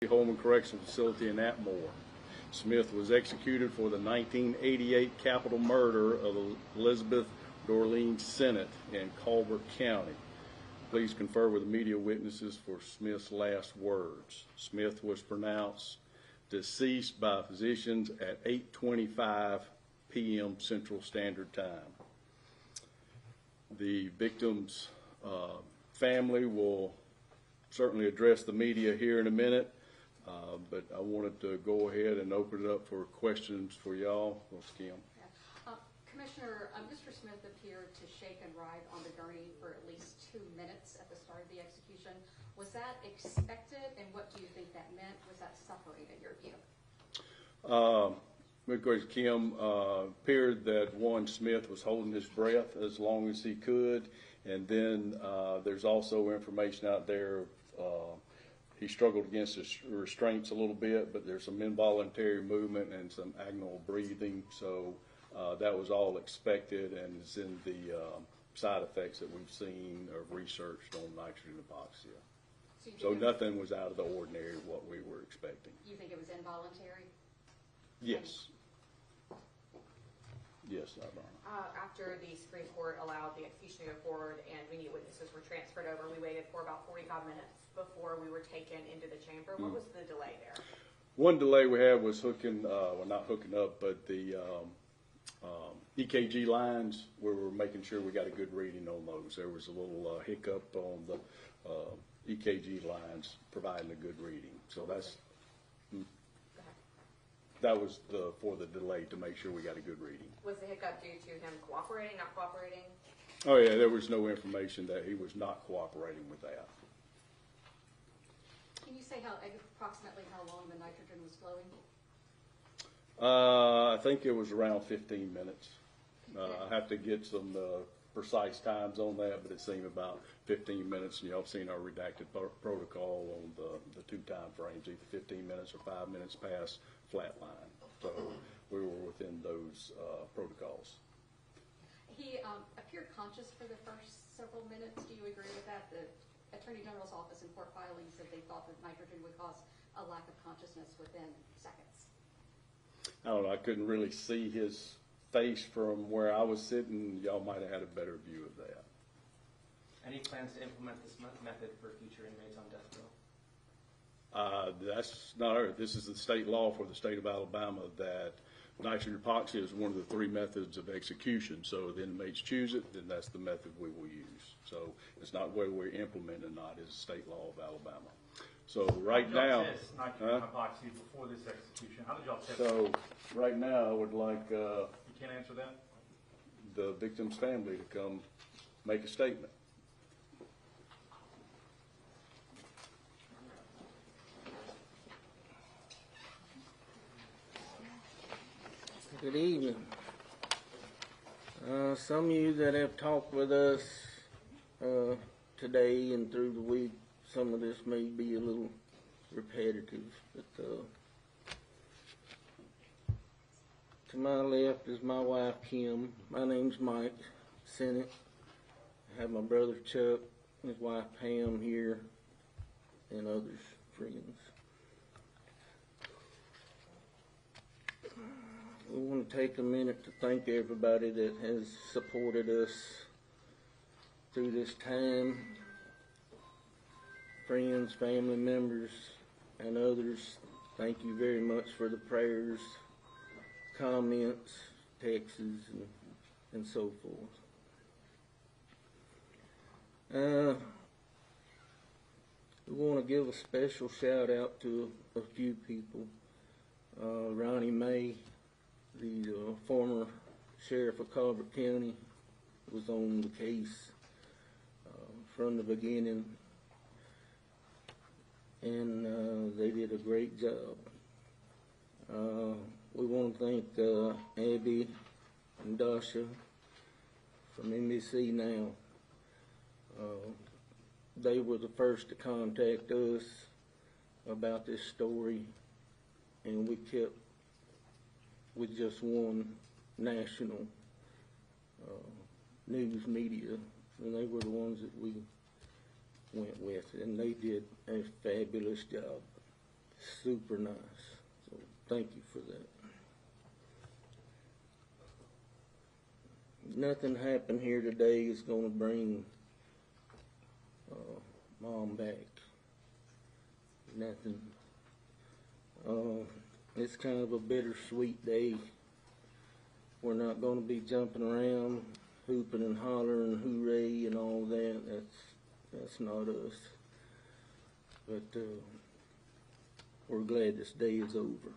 Holman Correctional Facility in Atmore. Smith was executed for the 1988 capital murder of Elizabeth Dorleen Sennett in Colbert County. Please confer with the media witnesses for Smith's last words. Smith was pronounced deceased by physicians at 8:25 p.m. Central Standard Time. The victim's family will certainly address the media here in a minute, but I wanted to go ahead and open it up for questions for y'all. What's Kim? Yeah. Commissioner, Mr. Smith appeared to shake and ride on the gurney for at least 2 minutes at the start of the execution. Was that expected, and what do you think that meant? Was that suffering in your view? Of course, Kim, appeared that Smith was holding his breath as long as he could, and then there's also information out there. He struggled against his restraints a little bit, but there's some involuntary movement and some agonal breathing, so that was all expected and is in the side effects that we've seen or researched on nitrogen hypoxia. So nothing was out of the ordinary what we were expecting. You think it was involuntary? Yes. Yes, after the Supreme Court allowed the execution to go forward and media witnesses were transferred over, we waited for about 45 minutes before we were taken into the chamber. What was the delay there? One delay we had was hooking, well, not hooking up, but the EKG lines, we were making sure we got a good reading on those. There was a little hiccup on the EKG lines providing a good reading. So that's, that was for the delay to make sure we got a good reading. Was the hiccup due to him cooperating, not cooperating? Oh yeah, there was no information that he was not cooperating with that. Can you say approximately how long the nitrogen was flowing? I think it was around 15 minutes. I have to get some precise times on that, but it seemed about 15 minutes. And y'all have seen our redacted protocol on the two time frames, either 15 minutes or 5 minutes past flatline. So we were within those protocols. He appeared conscious for the first several minutes. Do you agree with that? The Attorney General's office in court filings said they thought that nitrogen would cause a lack of consciousness within seconds. I don't know. I couldn't really see his face from where I was sitting. Y'all might have had a better view of that. Any plans to implement this method for future inmates on death row? That's not our, this is the state law for the state of Alabama that nitrogen hypoxia is one of the 3 methods of execution. So the inmates choose it, then that's the method we will use. So it's not whether we implement it or not, it's the state law of Alabama. So right now, nitrogen hypoxia before this execution. How did y'all test so right now I would like you can't answer that? the victim's family to come make a statement. Good evening. Some of you that have talked with us today and through the week, some of this may be a little repetitive, but to my left is my wife Kim. My name's Mike Sennett. I have my brother Chuck, and his wife Pam here, and others, friends. We want to take a minute to thank everybody that has supported us through this time. Friends, family members, and others, thank you very much for the prayers, comments, texts, and so forth. We want to give a special shout out to a few people. Ronnie May, the former sheriff of Colbert County, was on the case from the beginning, and they did a great job. We want to thank Abby and Dasha from NBC Now. They were the first to contact us about this story, and we kept with just one national news media, and they were the ones that we went with, and they did a fabulous job. super nice. So thank you for that. Nothing happened here today is going to bring Mom back. Nothing. It's kind of a bittersweet day. We're not going to be jumping around, hooping and hollering, hooray and all that. That's not us. But we're glad this day is over.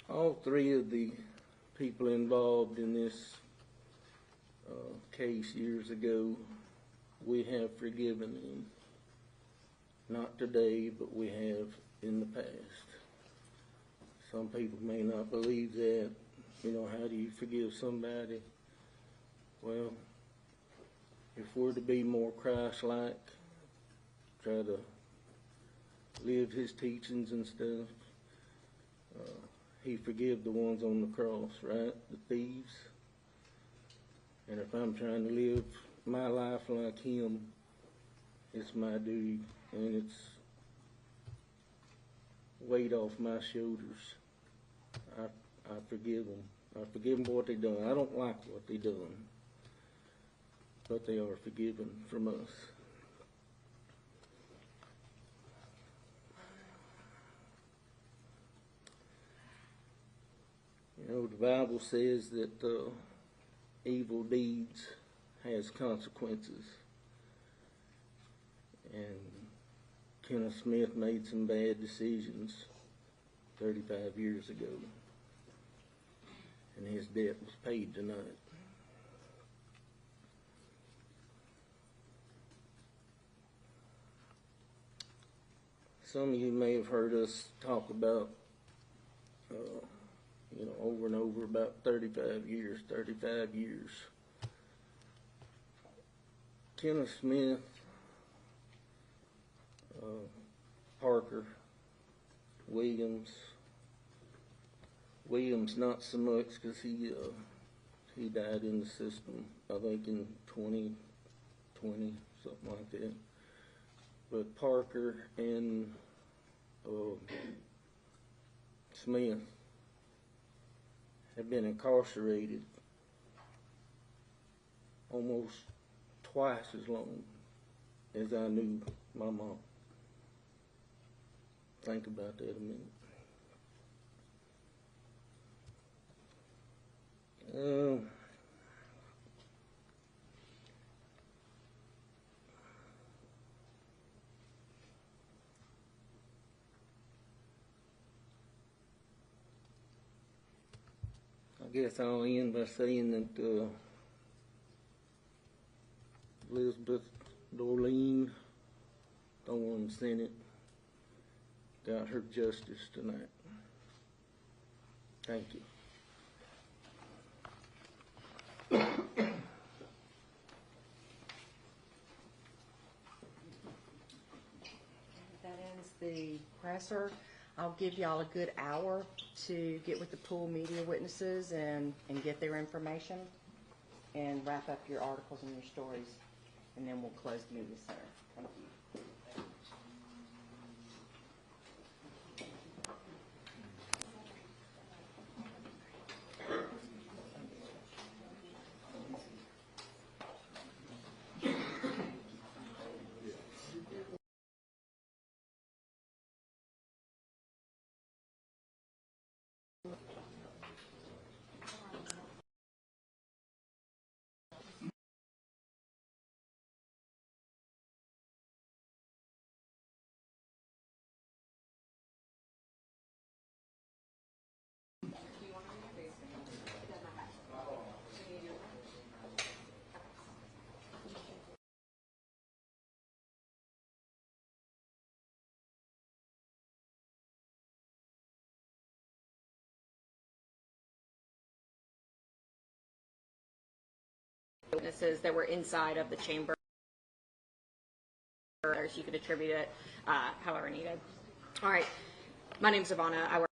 All three of the people involved in this case years ago, we have forgiven them. Not today, but we have in the past. Some people may not believe that. You know, how do you forgive somebody? Well, if we're to be more Christ-like, try to live his teachings and stuff, he forgave the ones on the cross, right? The thieves. And if I'm trying to live my life like him, it's my duty, and it's weight off my shoulders. I forgive them. I forgive them for what they done. I don't like what they done, but they are forgiven from us. You know, the Bible says that evil deeds has consequences. And Kenneth Smith made some bad decisions 35 years ago. And his debt was paid tonight. Some of you may have heard us talk about over and over about 35 years. Kenneth Smith, Parker, Williams not so much because he died in the system, I think in 2020, something like that. But Parker and Smith have been incarcerated almost twice as long as I knew my mom. Think about that a minute. I guess I'll end by saying that Elizabeth Dorleen, Thorne Senate, got her justice tonight. Thank you. That ends the presser. I'll give y'all a good hour to get with the pool media witnesses and get their information and wrap up your articles and your stories, and then we'll close the media center. Thank you. Witnesses that were inside of the chamber. You could attribute it however needed. All right. My name's Ivana. I work